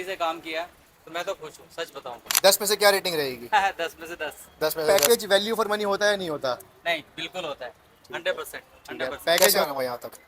से काम किया है, तो मैं तो खुश हूँ, सच बताऊँ। 10 में से क्या रेटिंग रहेगी? 10 में से 10। 10 में से पैकेज वैल्यू फॉर मनी होता है नहीं होता? नहीं, बिल्कुल होता है। ठीक है। 100%। ठीक है, 100%। पैकेज आना हुआ यहाँ तक?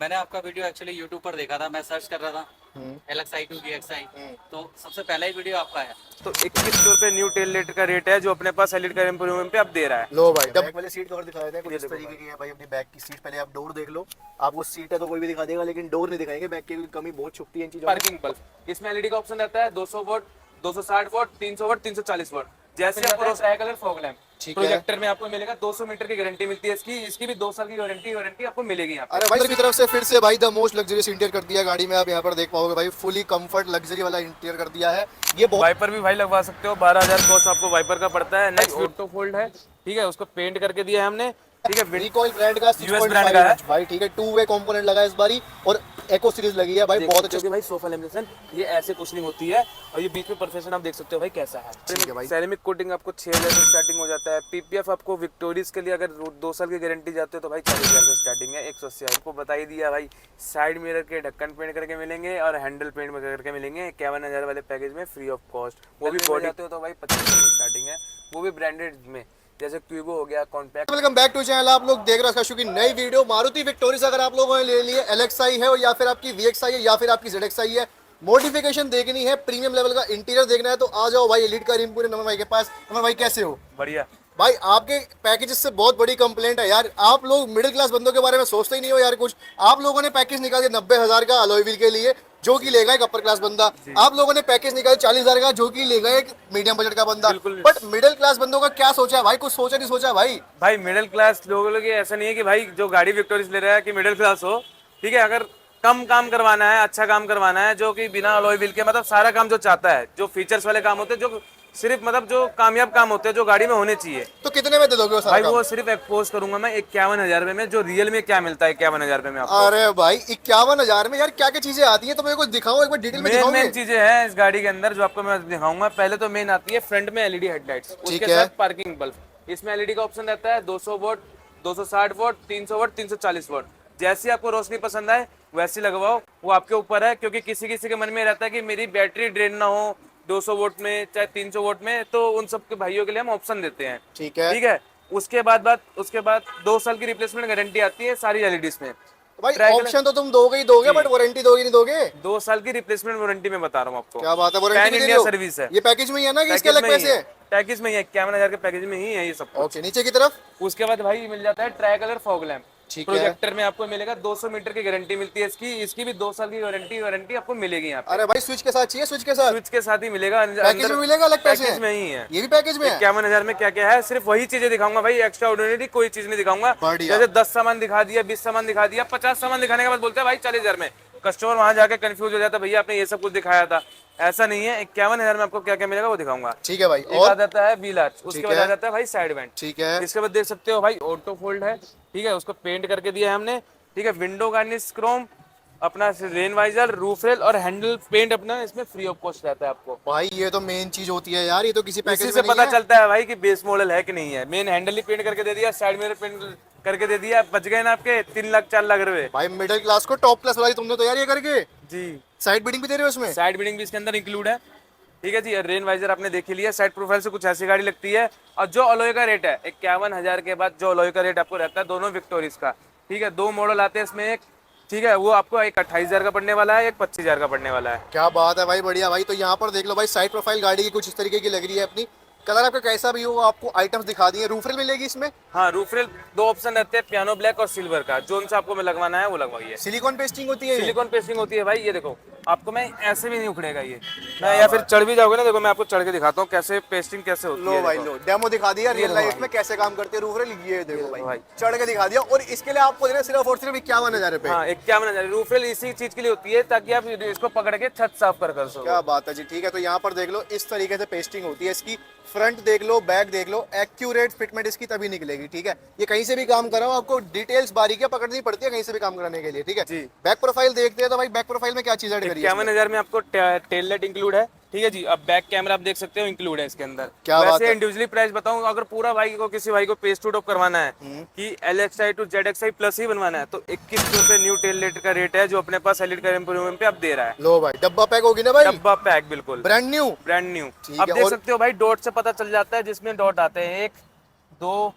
मैंने आपका वीडियो एक्चुअली यूट्यूब पर देखा था, मैं सर्च कर रहा था हम्म। LXi टू DXi, हम्म। तो सबसे पहला ही वीडियो आपका है। तो 2100 रुपये न्यू टेल लेट का रेट है जो अपने पास एलिट का प्रीमियम पे अब दे रहा है। लो भाई, बैक वाले सीट कवर दिखा देते हैं कुछ ये इस देखो तरीके भाई। की है भाई अपनी बैक की सीट। पहले आप डोर देख लो, आपको सीट है तो कोई भी दिखा देगा, लेकिन डोर नहीं दिखाएंगे। बैक की कमी बहुत छुपती है इन चीजों में। पार्किंग बल्ब इसमें एलईडी का ऑप्शन रहता है, 200 वोट, 260 वोट, 300 वोट, 340 वोट। जैसे आपको ट्राई कलर फॉग लैंप ठीक है। प्रोजेक्टर में आपको मिलेगा, 200 मीटर की गारंटी मिलती है इसकी। इसकी भी 2 साल की वारंटी आपको मिलेगी यहाँ पे। अरे भाई, अंदर की तरफ से फिर से भाई द मोस्ट लग्जरियस इंटीरियर कर दिया गाड़ी में। आप यहाँ पर देख पाओगे भाई, फुली कंफर्ट लग्जरी वाला इंटीरियर कर दिया है। ये बहुत वाइपर भी भाई लगवा सकते हो, 12,000 कॉस्ट आपको वाइपर का पड़ता है। नेक्स्ट ऑटो फोल्ड है, ठीक है, उसको पेंट करके दिया है हमने, ठीक है। रिकॉइल ब्रांड का US ब्रांड का है भाई, ठीक है। 2 वे कंपोनेंट लगा है इस बारी, और एको सीरीज लगी है भाई, बहुत अच्छे। भाई सोफा लेमिनेशन ये ऐसे कुशनिंग होती है, और ये बीच में परफेक्शन आप देख सकते हो भाई कैसा है। ठीक है भाई। सेरेमिक कोटिंग आपको 6,000 से स्टार्टिंग हो जाता है। पीपीएफ आपको विक्टोरियस के लिए अगर 2 साल की गारंटी जाते हो तो भाई 40,000 से स्टार्टिंग है। 180 आपको बता ही दिया भाई। साइड मिरर के ढक्कन पेंट करके मिलेंगे और हैंडल पेंट करके मिलेंगे 51,000 वाले पैकेज में फ्री ऑफ कॉस्ट। वो भी बॉडी जाते हो तो भाई 25,000 से स्टार्टिंग है, वो भी ब्रांडेड में, जैसे क्यूबो हो गया, compact. Welcome back to channel. आप लोग देख रहे हैं की नई वीडियो। मारुति विक्टोरियस अगर आप लोगों ने ले लिए, LXi है या फिर आपकी VXi है या फिर आपकी ZXi है, मॉडिफिकेशन देखनी है, प्रीमियम लेवल का इंटीरियर देखना है, तो आ जाओ भाई एलीट का रिम पूरे नमन भाई के पास। नमन भाई कैसे हो? बढ़िया भाई, आपके पैकेजेस से बहुत बड़ी कंप्लेंट है यार। आप लोग मिडिल क्लास बंदों के बारे में सोचते ही नहीं हो यार कुछ। आप लोगों ने पैकेज निकाल दिया 90,000 का अलॉय व्हील के लिए, जो कि लेगा एक अपर क्लास बंदा। आप लोगों ने पैकेज निकाल 40,000 का, जो कि लेगा एक मीडियम बजट का बंदा। बिल्कुल। बट मिडिल क्लास बंदों का क्या सोचा है भाई? कुछ सोचा नहीं सोचा भाई? भाई मिडिल क्लास लोगों के ऐसा नहीं है कि भाई जो गाड़ी विक्टोरियस ले रहा है कि मिडिल क्लास हो, ठीक है। अगर कम काम करवाना है, अच्छा काम करवाना है, जो कि बिना अलॉय व्हील के, मतलब सारा काम जो चाहता है, जो फीचर्स वाले काम होते हैं, जो सिर्फ मतलब जो कामयाब काम होते हैं जो गाड़ी में होने चाहिए, तो कितने में दे दोगे वो सारा भाई काम? वो सिर्फ एक्सपोज करूंगा मैं 51,000 रुपए में। जो रियल में क्या मिलता है 51,000 रुपए में आपको। अरे भाई, 51,000 में यार क्या क्या चीजें आती है? तो मेरे को दिखाओ एक बार, डिटेल में मेन दिखाओगे? मेन चीजें हैं इस गाड़ी के अंदर जो आपको मैं दिखाऊंगा। पहले तो मेन आती है फ्रंट में एलईडी हेडलाइट्स, उसके है। साथ पार्किंग बल्ब। इसमें एलईडी का ऑप्शन रहता है 200 वोट, 260 वोट, 300 वोट, 340 वोट। जैसी आपको रोशनी पसंद आए वैसी लगवाओ, वो आपके ऊपर है। क्योंकि किसी किसी के मन में रहता है कि मेरी बैटरी ड्रेन ना हो 200 वोट में चाहे 300 वोट में, तो उन सब के भाइयों के लिए हम ऑप्शन देते हैं, ठीक है। ठीक है। उसके बाद 2 साल की रिप्लेसमेंट गारंटी आती है सारी एलईडीज में। तो भाई ट्राई ऑप्शन तो तुम दोगे ही दोगे, बट वारंटी दोगे नहीं दोगे? 2 साल की रिप्लेसमेंट वारंटी में बता रहा हूँ आपको। क्या बात है, पैन वारंटी भी दे इंडिया रहे हो? सर्विस है। ये पैकेज में ही है ना कि इसके अलग पैसे हैं? पैकेज में ही है, 51,000 के पैकेज में ही है ये सब कुछ। ओके, नीचे की तरफ? उसके बाद भाई मिल जाता है ट्राई कलर फॉग लैंप। ठीक है। प्रोजेक्टर में आपको मिलेगा, 200 मीटर की गारंटी मिलती है इसकी। इसकी भी 2 साल की वारंटी आपको मिलेगी यहाँ पे। अरे भाई, स्विच के साथ चाहिए? स्विच के साथ स्विच के साथ ही मिलेगा। पैकेज में मिलेगा? अलग पैसे पैकेज हैं? में ही है। ये भी पैकेज में है? 51,000 में क्या क्या है, सिर्फ वही चीजें दिखाऊंगा भाई, एक्स्ट्रा ऑर्डिनरी कोई चीज नहीं दिखाऊंगा। बढ़िया। जैसे 10 सामान दिखा दिया, 20 सामान दिखा दिया, 50 सामान दिखाने के बाद बोलते हैं भाई 40,000 में। कस्टमर वहां जाके कंफ्यूज हो जाता है, भैया आपने ये सब कुछ दिखाया था। ऐसा नहीं है, 51,000 में आपको क्या क्या मिलेगा वो दिखाऊंगा। ठीक है भाई। एक आ और जाता है व्हील आर्च, उसके बाद है। आ जाता है भाई साइड वेंट। ठीक है। इसके बाद देख सकते हो भाई ऑटो फोल्ड है, ठीक है, उसको पेंट करके दिया है हमने, ठीक है। विंडो गार्निश क्रोम, अपना रेन वाइजर, रूफ रेल और हैंडल पेंट अपना इसमें फ्री ऑफ कॉस्ट रहता है आपको। भाई ये तो मेन चीज होती है यार, ये तो किसी इसी पैकेज से में नहीं पता है। चलता है भाई कि बेस मॉडल है कि नहीं है। मेन हैंडल ही पेंट करके दे दिया, साइड मिरर पेंट करके दे दिया, बच गए ना आपके 3 लाख 4 लाख रुपए। भाई मिडिल क्लास को टॉप क्लास वाली तुमने तो यार ये करके जी, साइड बिल्डिंग भी दे रहे हो इसमें? साइड बिल्डिंग भी इसके अंदर इंक्लूड है, ठीक है जी। रेन वाइजर आपने देख ही लिया। साइड प्रोफाइल से कुछ ऐसी गाड़ी लगती है। और जो अलॉय का रेट है 51,000 के बाद जो अलॉय का रेट आपको रहता है दोनों विक्टोरियस का, ठीक है। 2 मॉडल आते हैं इसमें, एक, ठीक है, वो आपको एक 28,000 का पड़ने वाला है, एक 25,000 का पड़ने वाला है। क्या बात है भाई, बढ़िया भाई। तो यहाँ पर देख लो भाई, साइड प्रोफाइल गाड़ी की कुछ इस तरीके की लग रही है अपनी। कलर आपका कैसा भी हो, आपको आइटम्स दिखा दिए। रूफ रेल मिलेगी इसमें? हाँ, रूफ रेल 2 ऑप्शन रहते हैं, पियानो ब्लैक और सिल्वर का। जोन सा आपको में लगवाना है वो लगवाइए। सिलिकॉन पेस्टिंग होती है ये? सिलिकॉन पेस्टिंग होती है भाई। ये देखो आपको मैं ऐसे भी नहीं उखड़ेगा ये, मैं या फिर चढ़ भी जाओगे ना, देखो मैं आपको चढ़ के दिखाता हूँ कैसे पेस्टिंग कैसे होती लो है। भाई लो, डेमो दिखा दिया रियल देखो लाइफ भाई। में कैसे काम करते हैं रूफ रेल। ये देखो भाई। भाई, चढ़ के दिखा दिया। और इसके लिए आपको देना सिर्फ और सिर्फ 51,000 रुपए। हाँ, 51,000। रूफ रेल इसी चीज के लिए होती है ताकि आप इसको पकड़ के छत साफ कर सको। क्या बात है जी, ठीक है। तो यहाँ पर देख लो इस तरीके से पेस्टिंग होती है इसकी। फ्रंट देख लो, बैक देख लो, एक्यूरेट फिटमेंट इसकी तभी निकलेगी, ठीक है। ये कहीं से भी काम कराओ, आपको डिटेल्स बारीकियां पकड़नी पड़ती है कहीं से भी काम कराने के लिए, ठीक है जी। बैक प्रोफाइल देखते हैं तो भाई बैक प्रोफाइल में क्या चीज ऐड करी है? 51,000 में आपको टेल लाइट इंक्लूड है, ठीक है जी। अब बैक कैमरा आप देख सकते हो इंक्लूड है इसके अंदर। क्या बात वैसे है। इंडिविजुअली प्राइस बताऊं, अगर पूरा भाई को किसी भाई को पेज टू टॉप करवाना है कि LXI to ZXI प्लस ही बनवाना है, तो 21 रुपए न्यू टेल लाइट का रेट है, जो अपने पास एलिट का प्रीमियम पे अब दे रहा है। लो भाई, डब्बा पैक होगी ना भाई, डब्बा पैक बिल्कुल ब्रांड न्यू। Brand new. ठीक अब है, देख और- सकते हो भाई, डॉट से पता चल जाता है, जिसमें डॉट आते हैं 1 2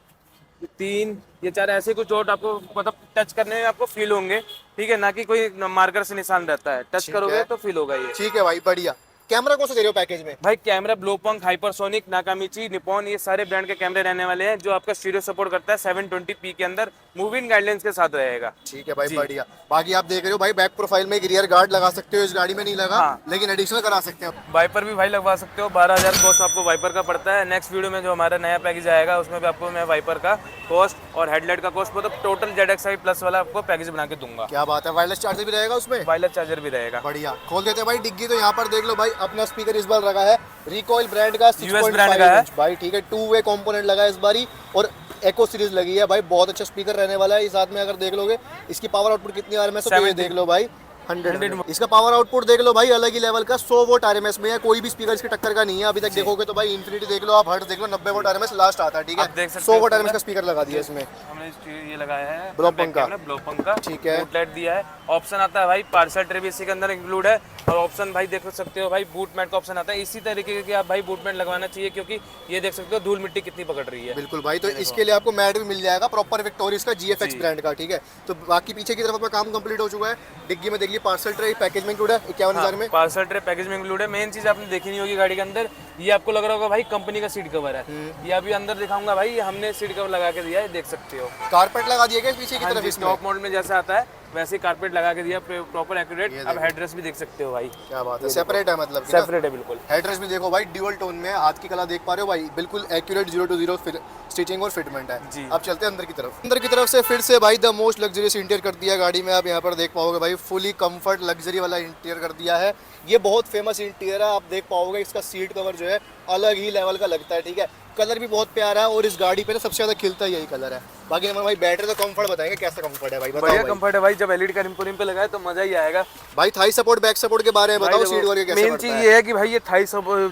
3 ये 4 ऐसे कुछ डॉट आपको मतलब टच करने में आपको फील होंगे, ठीक है, ना कि कोई मार्कर से निशान रहता है, टच ठीक करोगे है। तो फील होगा ये। ठीक है भाई, बढ़िया। कैमरा कौन सा दे रहे हो पैकेज में? भाई कैमरा ब्लोपंक, हाइपरसोनिक, नाकामिची, निपॉन, ये सारे ब्रांड के कैमरे रहने वाले हैं, जो आपका स्टीरियो सपोर्ट करता है 720p के अंदर, मूविंग गाइडलाइंस के साथ रहेगा। ठीक है भाई, जी। बढ़िया। बाकी आप देख रहे हो भाई, बैक प्रोफाइल में एक रियर गार्ड लगा सकते हो, इस गाड़ी में नहीं लगा, हाँ। लेकिन एडिशनल करा सकते हो। वाइपर भी भाई लगवा सकते हो, 12,000 कॉस्ट आपको वाइपर का पड़ता है। नेक्स्ट वीडियो में जो हमारा नया पैकेज आएगा उसमें भी आपको मैं वाइपर का कॉस्ट और हेडलाइट का कॉस्ट मतलब टोटल ZXI प्लस वाला आपको पैकेज बना के दूंगा। क्या बात है, वायरलेस चार्जर भी रहेगा उसमें? वायरलेस चार्जर भी रहेगा। बढ़िया। खोल देते हैं भाई डिग्गी, तो यहाँ पर देख लो भाई, अपना स्पीकर इस बार लगा है रिकॉइल ब्रांड का, 6.5 ब्रांड का है इंच भाई, ठीक है। 2-वे कंपोनेंट लगा है इस बारी, और एको सीरीज लगी है भाई, बहुत अच्छा स्पीकर रहने वाला है। इस साथ में अगर देख लोगे इसकी पावर आउटपुट कितनी RMS है, तो ये 70 देख लो भाई, 100। इसका पावर आउटपुट देख लो भाई, अलग ही लेवल का, 100 वोट RMS में है, कोई भी स्पीकर इसकी टक्कर का नहीं है अभी तक। देखोगे तो भाई इन्फिनिटी देख लो आप, हर्ट्ज देख लो, 90 वोट RMS लास्ट आता है, ठीक आप देख है। सकते 100 हो वोट RMS पूरा। का स्पीकर लगा दिया इसमें। हमने ये लगाया है ब्लोपंक का। ब्लोपंक का, ठीक है। बूट लाइट दिया है, ऑप्शन आता है भाई पार्सल ट्रे भी इसी के अंदर इंक्लूड है, और ऑप्शन भाई देख सकते हो भाई बूट मैट का ऑप्शन आता है। इसी तरीके के आप भाई बूट मैट लगवाना चाहिए, क्योंकि ये देख सकते हो धूल मिट्टी कितनी पकड़ रही है। बिल्कुल भाई, तो इसके लिए आपको मैट भी मिल जाएगा प्रॉपर विक्टोरियस का, GFX ब्रांड का, ठीक है। तो बाकी पीछे की तरफ अपना काम कंप्लीट हो चुका है। डिग्गी में देख ली पार्सल ट्रे, पैकेज में इंक्लूड है 51,000 में। पार्सल ट्रे पैकेज में इंक्लूड है। मेन चीज आपने देखी नहीं होगी गाड़ी के अंदर, ये आपको लग रहा होगा भाई कंपनी का सीट कवर है, ये अभी अंदर दिखाऊंगा भाई, ये हमने सीट कवर लगा के दिया है, देख सकते हो। कारपेट लगा दिया गया पीछे की तरफ इसमें। टॉप मॉडल में जैसा आता है वैसे कारपेट लगा के दिया, प्रॉपर एक्यूरेट। अब हेडरेस्ट भी देख सकते हो भाई, क्या बात है, सेपरेट है मतलब कि ना? सेपरेट है बिल्कुल। हेडरेस्ट भी देखो भाई, ड्यूअल टोन में, हाथ की कला देख पा रहे हो भाई, बिल्कुल एक्यूरेट 0 to 0 स्टिचिंग और फिटमेंट है जी। अब चलते हैं अंदर की तरफ। अंदर की तरफ से फिर से भाई द मोस्ट लग्जरियस इंटीरियर कर दिया गाड़ी में। आप यहाँ पर देख पाओगे भाई, फुली कंफर्ट लग्जरी वाला इंटीरियर कर दिया है। ये बहुत फेमस इंटीरियर है, आप देख पाओगे इसका सीट कवर जो है अलग ही लेवल का लगता है, ठीक है। कलर भी बहुत प्यारा है, और इस गाड़ी पे ना सबसे ज्यादा खिलता यही कलर है। बाकी नंबर भाई बैटरी तो कंफर्ट बताएंगे, कैसा कंफर्ट है भाई, बताओ बढ़िया भाई। कंफर्ट है भाई, जब एलईडी का रिम पे लगाए तो मजा ही आएगा भाई थाई सपोर्ट, बैक सपोर्ट के बारे में बताओ, सीट कवर के कैसे मेन पड़ता चीज है? ये है कि भाई ये थाई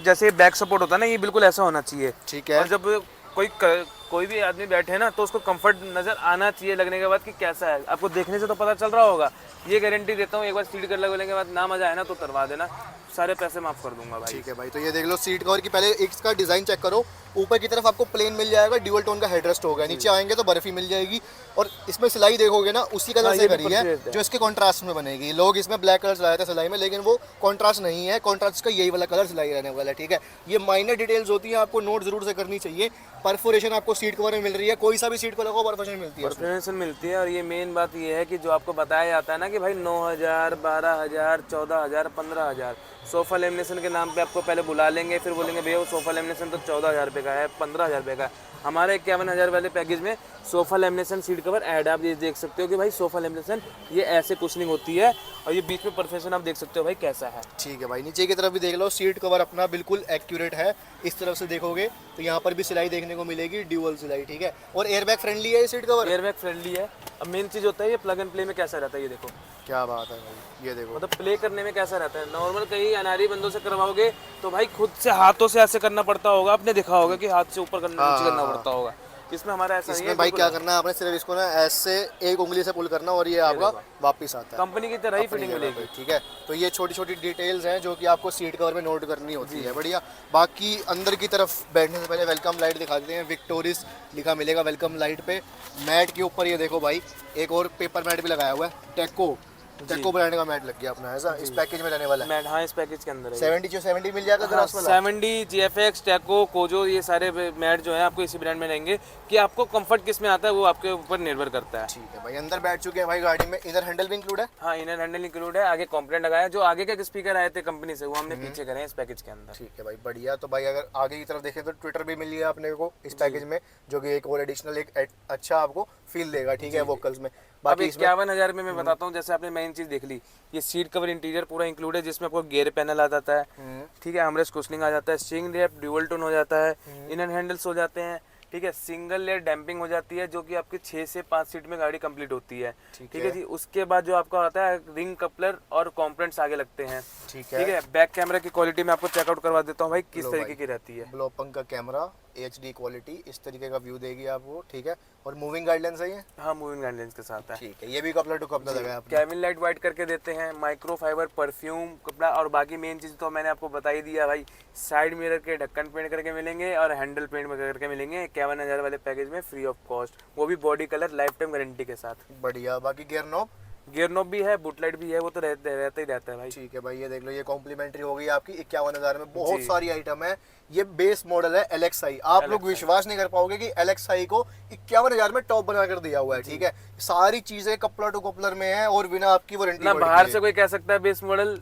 जैसे बैक सपोर्ट होता है ना, ये बिल्कुल ऐसा होना चाहिए, ठीक है। और जब कोई भी आदमी बैठे ना तो उसको कंफर्ट नजर आना चाहिए लगने के बाद कि कैसा है। आपको देखने से तो पता चल रहा होगा, ये गारंटी देता हूँ, एक बार सीट कर लगने के बाद ना मजा आए ना तो करवा देना, सारे पैसे माफ कर दूंगा भाई। ठीक है भाई, तो ये देख लो सीट कवर की पहले इसका डिजाइन चेक करो। ऊपर की तरफ आपको प्लेन मिल जाएगा, ड्यूअल टोन का हेडरेस्ट होगा, नीचे आएंगे तो बर्फी मिल जाएगी, और इसमें सिलाई देखोगे ना उसी कलर हाँ, से ये भी करी है परफेक्ट है। जो इसके कॉन्ट्रास्ट में बनेगी। लोग इसमें ब्लैक कलर चलाए थे सिलाई में, लेकिन वो कॉन्ट्रास्ट नहीं है, कॉन्ट्रास्ट का यही वाला कलर सिलाई रहने वाला है, ठीक है। ये माइनर डिटेल्स होती है, आपको नोट जरूर से करनी चाहिए। परफोरेशन आपको सीट कवर में मिल रही है, कोई सा भी सीट कवर लगाओ परफोरेशन मिलती है उसमें। परफॉर्मेंस मिलती है, और ये मेन बात ये है कि जो आपको बताया जाता है ना कि भाई 9,000, 12,000, 14,000, 15,000 सोफा लेमिनेशन के नाम पे आपको पहले बुला लेंगे, फिर बोलेंगे भैया वो सोफा लेमिनेशन तो 14,000 रुपये का है, 15,000 रुपये का है। हमारे 51,000 वाले पैकेज में sofa lamination seat cover add, आप ये देख सकते हो कि भाई सोफा लेमिनेशन ये ऐसे कुशनिंग होती है, और ये बीच में परफेक्शन आप देख सकते हो भाई कैसा है। ठीक है भाई, नीचे की तरफ भी देख लो, सीट कवर अपना बिल्कुल एक्यूरेट है। इस तरफ से देखोगे तो यहाँ पर भी सिलाई देखने को मिलेगी, ड्यूअल सिलाई, ठीक है। और एयरबैग फ्रेंडली है ये सीट कवर, एयरबैग फ्रेंडली है। अब मेन चीज़ होता है ये प्लग एंड प्ले में कैसा रहता है, ये देखो, क्या बात है भाई, ये देखो मतलब प्ले करने में कैसा रहता है। नॉर्मल कहीं अनारी बंदों से करवाओगे तो भाई खुद से हाथों से ऐसे करना पड़ता होगा, आपने देखा होगा कि हाथ से ऊपर करना नीचे करना पड़ता होगा। इसमें हमारा ऐसा नहीं है, इसमें भाई क्या करना है आपने, सिर्फ इसको ना ऐसे एक उंगली से पुल करना और ये आपका वापस आता है, कंपनी की तरह ही फिटिंग मिलेगी। ठीक है। तो ये छोटी छोटी डिटेल्स हैं जो कि आपको सीट कवर में नोट करनी होती है, बढ़िया। बाकी अंदर की तरफ बैठने से पहले वेलकम लाइट दिखा देते हैं, विक्टोरियस लिखा मिलेगा वेलकम लाइट पे। मैट के ऊपर ये देखो भाई, एक और पेपर मैट भी लगाया हुआ है, टेको ब्रांड का मैट लग गया अपना, ऐसा इस पैकेज में रहने वाला है। मैट हाँ इस पैकेज के अंदर है। 70 मिल जाएगा हाँ, ग्रास वाला। 70, GFX, टेको, कोजो, ये सारे मैट जो है आपको इसी ब्रांड में रहेंगे। कि आपको कंफर्ट किस में आता है वो आपके ऊपर निर्भर करता है। ठीक है भाई, अंदर बैठ चुके हैं भाई गाड़ी में। इनर हैंडल भी इंक्लूड है। हाँ, इनर हैंडल इंक्लूड है। आगे कॉम्पोनेंट लगाया, जो आगे के स्पीकर आए थे कंपनी से वो हमने पीछे करे हैं इस पैकेज के अंदर। ठीक है भाई, बढ़िया। तो भाई अगर आगे की तरफ देखें तो ट्विटर भी मिल गया अपने को इस पैकेज में, जो कि एक और एडिशनल एक अच्छा आपको फील देगा, ठीक है, वोकल्स में। अब बाकी इसमें 51,000 में मैं बताता हूँ, जैसे आपने मेन चीज देख ली, ये सीट कवर इंटीरियर पूरा इंक्लूड है, जिसमें आपको गियर पैनल आ जाता है, ठीक है, आर्मरेस्ट कुशनिंग आ जाता है, स्टीयरिंग रैप ड्यूअल टोन हो जाता है, इनर हैंडल्स हो जाते हैं, ठीक है, सिंगल लेयर डैम्पिंग हो जाती है जो कि आपकी 6 से 5 सीट में गाड़ी कंप्लीट होती है। ठीक है जी। उसके बाद जो आपका होता है रिंग कपलर और कॉम्पोनेंट्स आगे लगते हैं। ठीक ठीक है, बैक कैमरा की क्वालिटी में आपको चेकआउट करवा देता हूँ भाई किस लो तरीके भाई, की रहती है। ब्लोपंग का कैमरा HD क्वालिटी इस तरीके का व्यू देगी आपको। ठीक है, और मूविंग गाइडलाइन सही है। हाँ, मूविंग गाइडलाइंस के साथ है। ठीक है, ये भी कपलर टू कपलर लगा है आपने। कैबिन लाइट वाइट करके देते हैं, माइक्रो फाइबर परफ्यूम कपड़ा, और बाकी मेन चीज़ तो मैंने आपको बता ही दिया भाई। साइड मिरर के ढक्कन पेंट करके मिलेंगे और हैंडल पेंट करके मिलेंगे 51,000 वाले पैकेज में फ्री ऑफ कॉस्ट, वो भी body colour life time guarantee के साथ। बढ़िया। बाकी गियर नॉब, गियर नॉब भी है, बुटलाइट भी है, वो तो रहता ही रहता है भाई। ठीक है भाई, ये देख लो, ये कॉम्प्लीमेंट्री हो गई आपकी 51,000 में। बहुत सारी आइटम है। ये बेस मॉडल है LXi। आप लोग विश्वास नहीं कर पाओगे कि LXi को 51,000 में टॉप बना कर दिया हुआ है। ठीक है, सारी चीजें कपलर टू कपलर में है और बिना आपकी वारंटी। ना बाहर से कोई कह सकता है बेस मॉडल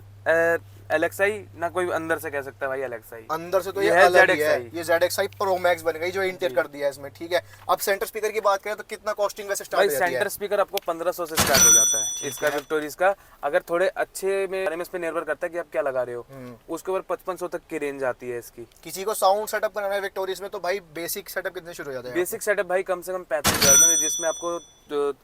LXi, ना कोई अंदर से कह सकता है भाई LXi। अंदर से तो ये है अलग ही है। ZXi। ये ZXi Pro Max बन गई जो इंटर कर दिया है इसमें। ठीक है, अब सेंटर स्पीकर की बात करें तो कितना कॉस्टिंग वैसे स्टार्ट भाई हो जाती है? सेंटर स्पीकर आपको 1500 से स्टार्ट हो जाता है इसका, विक्टोरियस का। अगर थोड़े अच्छे में RMS पे निर्भर करता है कि आप क्या लगा रहे हो, उसके ऊपर 5500 तक की रेंज आती है इसकी। किसी को साउंड सेटअप कराना है विक्टोरियस में तो भाई बेसिक सेटअप कितने शुरू हो जाते हैं? बेसिक सेटअप भाई कम से कम 35,000 में, जिसमें आपको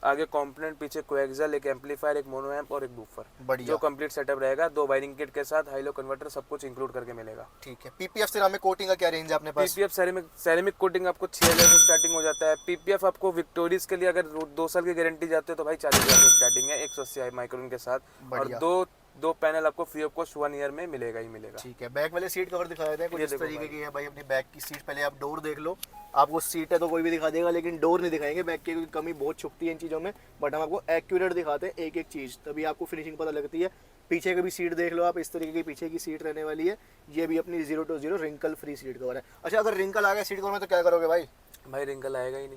आगे कंपोनेंट, पीछे कोएक्सियल, एक एम्पलीफायर, एक मोनो एम्प और एक बूफर, बढ़िया। जो कंप्लीट सेटअप रहेगा। 2 वायरिंग किट के साथ हाई लो कन्वर्टर सब कुछ इंक्लूड करके मिलेगा। ठीक है, PPF सिरामिक कोटिंग का क्या रेंज है अपने पास? PPF सेरेमिक कोटिंग आपको 6,000 से स्टार्टिंग हो जाता है। PPF आपको विक्टोरियस के लिए अगर 2 साल की गारंटी जाते हो तो भाई 40,000 से स्टार्टिंग है 180 माइक्रोन के साथ, और दो पैनल आपको फ्री ऑफ कॉस्ट 1 ईयर में मिलेगा ही मिलेगा। ठीक है, बैक वाले सीट कवर दिखा देते हैं कुछ इस तरीके की है भाई अपनी बैक की सीट। पहले आप डोर देख लो, आपको सीट है तो कोई भी दिखा देगा लेकिन डोर नहीं दिखाएंगे बैक की, क्योंकि कमी बहुत छुपती है इन चीज़ों में। बट हम आपको एक्यूरेट दिखाते हैं एक एक चीज़, तभी आपको फिनिशिंग पता लगती है। पीछे की भी सीट देख लो आप, इस तरीके की पीछे की सीट रहने वाली है। ये भी अपनी 0 to 0 wrinkle free seat cover है। अच्छा, अगर रिंकल आ गया सीट कवर में तो क्या करोगे भाई? भाई रिंकल आएगा ही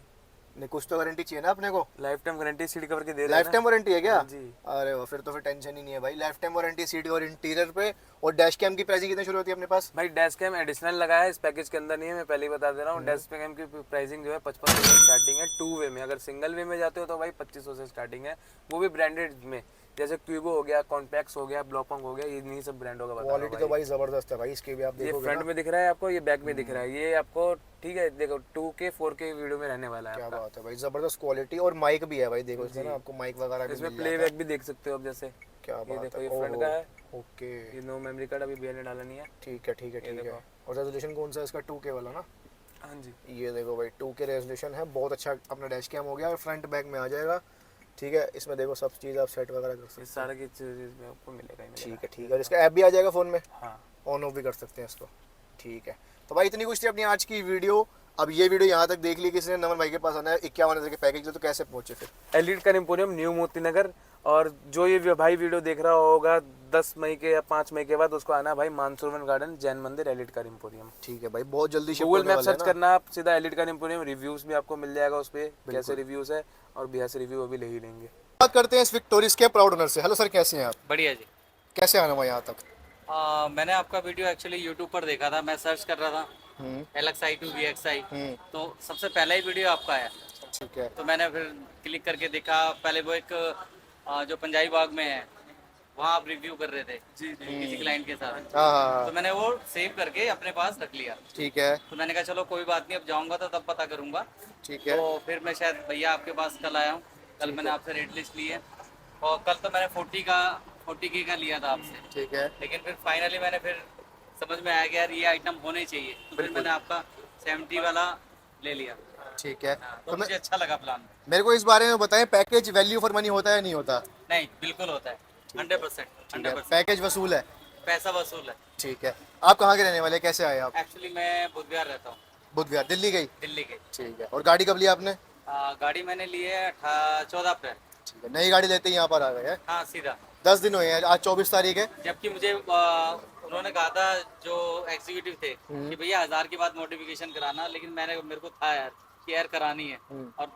नहीं, कुछ तो गारंटी चाहिए ना अपने को। Life time guarantee seat cover की दे रहे हैं लाइफ ना। टाइम वारंटी है क्या? जी। अरे वाह, फिर तो फिर टेंशन ही नहीं है भाई। लाइफ टाइम वारंटी सीट और इंटीरियर पे। और डैश कैम की प्राइसिंग कितनी शुरू होती है अपने पास? भाई डैश कैम एडिशनल लगाया है, इस पैकेज के अंदर नहीं है, मैं पहले ही बता दे रहा हूँ। डैश कैम की प्राइसिंग जो है 5500 से स्टार्टिंग है 2 वे में। अगर सिंगल वे में जाते हो तो भाई 2500 से स्टार्टिंग है, वो भी ब्रांडेड में, जैसे क्यूबो हो गया, कॉन्पैक्स हो गया, ब्लोपंग हो गया, ये नहीं सब ब्रांडों का बता रहा हूं क्वालिटी तो भाई जबरदस्त है भाई इसकी भी। आप ये देखोगे फ्रंट में दिख रहा है आपको, ये बैक में दिख रहा है, ये आपको ठीक है। देखो 2K 4K वीडियो में रहने वाला है क्या आपका। बात है भाई, जबरदस्त क्वालिटी। और माइक भी है भाई, देखो इसमें ना आपको माइक वगैरह भी इसमें मिल प्लेबैक भी देख सकते हो आप, जैसे जाता है। क्या ये बात देखो, है। ये फ्रंट का है। ओके, ये नो मेमोरी कार्ड अभी भैया ने डाला नहीं है। ठीक है ठीक है ठीक है। और रेजोल्यूशन कौन सा है इसका? 2K वाला ना? हाँ जी। ये देखो भाई 2K रेजोल्यूशन है। बहुत अच्छा अपना डैश कैम हो गया और फ्रंट बैक में आ जाएगा। ठीक है, इसमें देखो सब चीज़ आप सेट वगैरह कर सकते इस सारा की चीज़ में आपको मिलेगा ही हैं। मिलेगा। ठीक है ठीक है, और इसका ऐप भी आ जाएगा फ़ोन में, हाँ। ऑन ऑफ भी कर सकते हैं इसको। ठीक है, तो भाई इतनी कुछ थी अपनी आज की वीडियो। अब ये वीडियो यहाँ तक देख ली, किसी ने नमन भाई के पास आना है 51,000 के पैकेज तो कैसे पहुँचे फिर? एलिट का एम्पोरियम न्यू मोती नगर, और जो ये भाई वीडियो देख रहा होगा 10 मई के या 5 मई के बाद, उसको आना भाई मानसूरवन गार्डन जैन मंदिर एलिट का एम्पोरियम। ठीक है भाई, बहुत जल्दी शिप गूगल होने मैप वाला है सर्च ना? करना आप, सीधा एलिट का एम्पोरियम, रिव्यूज भी आपको मिल जाएगा उस पे, कैसे रिव्यूज है, और भैया से रिव्यू अभी ले ही लेंगे। बात करते हैं इस विक्टोरियस के प्राउड ओनर से। हेलो सर, कैसे हैं आप? बढ़िया जी। कैसे आना हुआ यहाँ तक? मैंने आपका वीडियो एक्चुअली यूट्यूब पर देखा था, मैं सर्च कर रहा था LXi to VXi, तो सबसे पहला ही वीडियो आपका आया। ठीक है। तो मैंने फिर क्लिक करके देखा। पहले वो एक जो पंजाबी बाग में है वहाँ आप रिव्यू कर रहे थे किसी क्लाइंट के साथ, हाँ तो मैंने वो सेव करके अपने पास रख लिया। ठीक है तो मैंने कहा चलो कोई बात नहीं, अब जाऊंगा तो तब पता करूंगा। ठीक है। तो फिर मैं शायद भैया आपके पास कल आया हूँ, कल मैंने आपसे रेट लिस्ट ली है, और कल तो मैंने 40K का लिया था आपसे। ठीक है। लेकिन फिर फाइनली मैंने फिर समझ में आया कि यार ये आइटम होने चाहिए, तो फिर मैंने आपका 70 वाला ले लिया। ठीक है, तो मुझे अच्छा लगा प्लान। मेरे को इस बारे में बताएं, पैकेज वैल्यू फॉर मनी होता है नहीं होता? नहीं, बिल्कुल होता है, 100%। पैकेज वसूल है, पैसा वसूल है। ठीक है। आप कहाँ के रहने वाले, कैसे आए आप? एक्चुअली मैं बुधवार रहता हूँ, बुधवार दिल्ली गई? दिल्ली के। ठीक है। और गाड़ी कब लिया आपने? गाड़ी मैंने ली है 14 अप्रैल। ठीक है, नई गाड़ी लेते ही यहाँ पर आ गए हैं? हाँ, सीधा 10 दिन हुए हैं, आज 24 तारीख है। जबकि मुझे उन्होंने कहा था जो एग्जीक्यूटिव थे कि भैया 1000 के बाद मॉडिफिकेशन कराना, लेकिन मेरे को था यार कि यार करानी है, और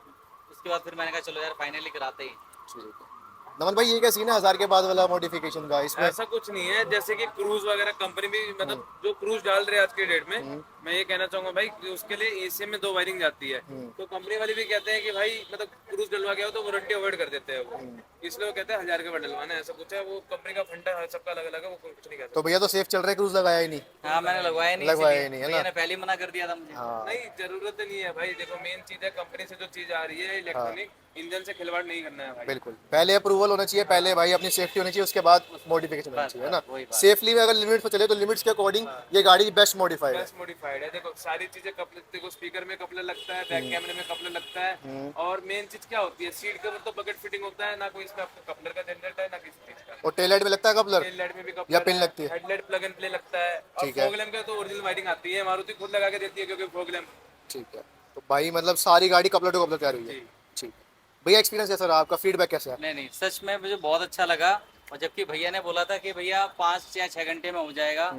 उसके बाद फिर मैंने कहा चलो यार फाइनली कराते ही। ठीक है। नमन भाई, ये क्या सीन है 1000 के बाद वाला मॉडिफिकेशन का? इसमें ऐसा कुछ नहीं है, जैसे कि क्रूज वगैरह कंपनी भी, मतलब जो क्रूज डाल रहे हैं आज के डेट में, मैं ये कहना चाहूंगा भाई कि उसके लिए एसीएम में 2 वायरिंग जाती है, तो कंपनी वाले भी कहते हैं कि भाई मतलब क्रूज डलवा गया हो तो वारंटी अवॉइड कर देते हैं वो, इसलिए वो कहते हैं 1000 का डलवाना है, ऐसा कुछ है, वो कंपनी का फंडा है, सबका अलग अलग है, वो कुछ नहीं कहता। तो भैया तो सेफ चल रहा है, क्रूज लगाया ही नहीं। हाँ मैंने लगवाया नहीं, लगवाया इसीलिए ही नहीं, है ना? भैया ने पहले ही मना कर दिया था मुझे। हाँ नहीं जरूरत नहीं है भाई, देखो मेन चीज है कंपनी से जो चीज आ रही है इलेक्ट्रॉनिक, इंजन से खिलवाड़ नहीं करना है भाई। बिल्कुल, पहले अप्रूवल होना चाहिए, पहले भाई अपनी सेफ्टी होनी चाहिए, उसके बाद मॉडिफिकेशन होना चाहिए, है ना? वही बात। सेफली में अगर लिमिट पे चले तो लिमिट्स के अकॉर्डिंग ये गाड़ी बेस्ट मॉडिफाइड है। बेस्ट मॉडिफाइड है, देखो सारी चीजें कपलर, देखो स्पीकर में कपलर लगता है, बैक कैमरे में कपलर लगता है, और मेन चीज क्या होती है, सीट के ऊपर तो बकेट फिटिंग होता है, ना कोई इसमें आपको कपलर का जनरेट है ना किसी चीज का। और टेल लाइट में लगता है कपलर टेल लाइट में भी या कपलर पिन लगती है? हेडलाइट प्लग एंड प्ले लगता है, और ठीक है। फॉग लैंप का तो ओरिजिनल वायरिंग आती है, मारुति खुद लगा के देती है क्योंकि फॉग लैंप। ठीक है, तो भाई मतलब सारी गाड़ी कपलर टू कपलर तैयार हुई है। जी। ठीक है भैया, एक्सपीरियंस कैसा रहा आपका, फीडबैक कैसा है? नहीं नहीं, सच में मुझे बहुत अच्छा लगा। और जबकि भैया ने बोला था कि भैया 5 या 6 घंटे में हो जाएगा,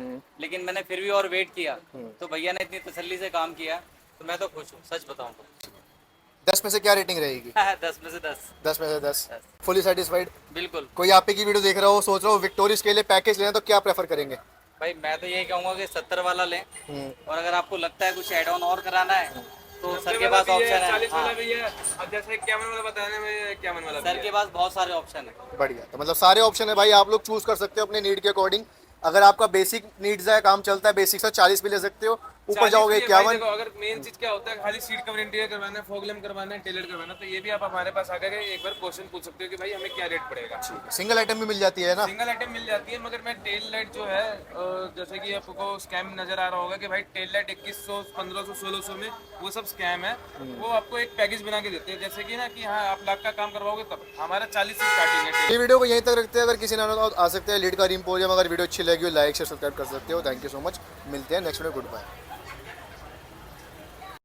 लेकिन मैंने फिर भी और वेट किया, तो भैया ने इतनी तसल्ली से काम किया, तो मैं तो खुश हूँ, सच बताऊँ तो। 10 में से क्या रेटिंग रहेगी? 10 में से 10। 10 में से 10, फुली सेटिस्फाइड? बिल्कुल कोई आप ही की वीडियो देख रहा हो, सोच रहा हो विक्टोरियस के लिए पैकेज लेना, तो क्या प्रेफर करेंगे? भाई, मैं तो यही कहूँगा कि 70 वाला लें, हम्म, और अगर आपको लगता है कुछ एड ऑन और कराना है तो सर 90 के वाला पास भी है, ऑप्शन है। 40 वाला हाँ, भी है, और जैसे 51 वाला बताने में 51 वाला भी सर है। के पास बहुत सारे ऑप्शन है। बढ़िया, तो मतलब सारे ऑप्शन है भाई, आप लोग चूज कर सकते हो अपने नीड के अकॉर्डिंग। अगर आपका बेसिक नीड्स है, काम चलता है बेसिक से, 40 भी ले सकते हो, ऊपर 40 जाओगे भी है भाई, 51। देखो अगर मेन चीज क्या होता है, खाली सीट कवर इंटीरियर करवाना है, फॉग लैम्प करवाना है, टेलर करवाना है, तो ये भी आप हमारे पास आकर के एक बार क्वेश्चन पूछ सकते हो कि भाई हमें क्या रेट पड़ेगा। सिंगल आइटम भी मिल जाती है ना? सिंगल आइटम मिल जाती है, मगर मैं टेल लाइट जो है जैसे कि आपको स्कैम नजर आ रहा होगा कि भाई टेल लाइट 2100 1500 1600 में, वो सब स्कैम है। वो आपको एक पैकेज बना के देते हैं, जैसे कि ना कि हाँ आप लाख का काम करवाओगे तब, हमारा 40 से स्टार्टिंग है। ये वीडियो को यहीं तक रखते हैं, अगर किसी ने आना हो तो आ सकते हैं लीड का रिम्पोरियम। अगर वीडियो अच्छी लगी हो लाइक शेयर सब्सक्राइब कर सकते हो। थैंक यू सो मच, मिलते हैं नेक्स्ट वीडियो, गुड बाय।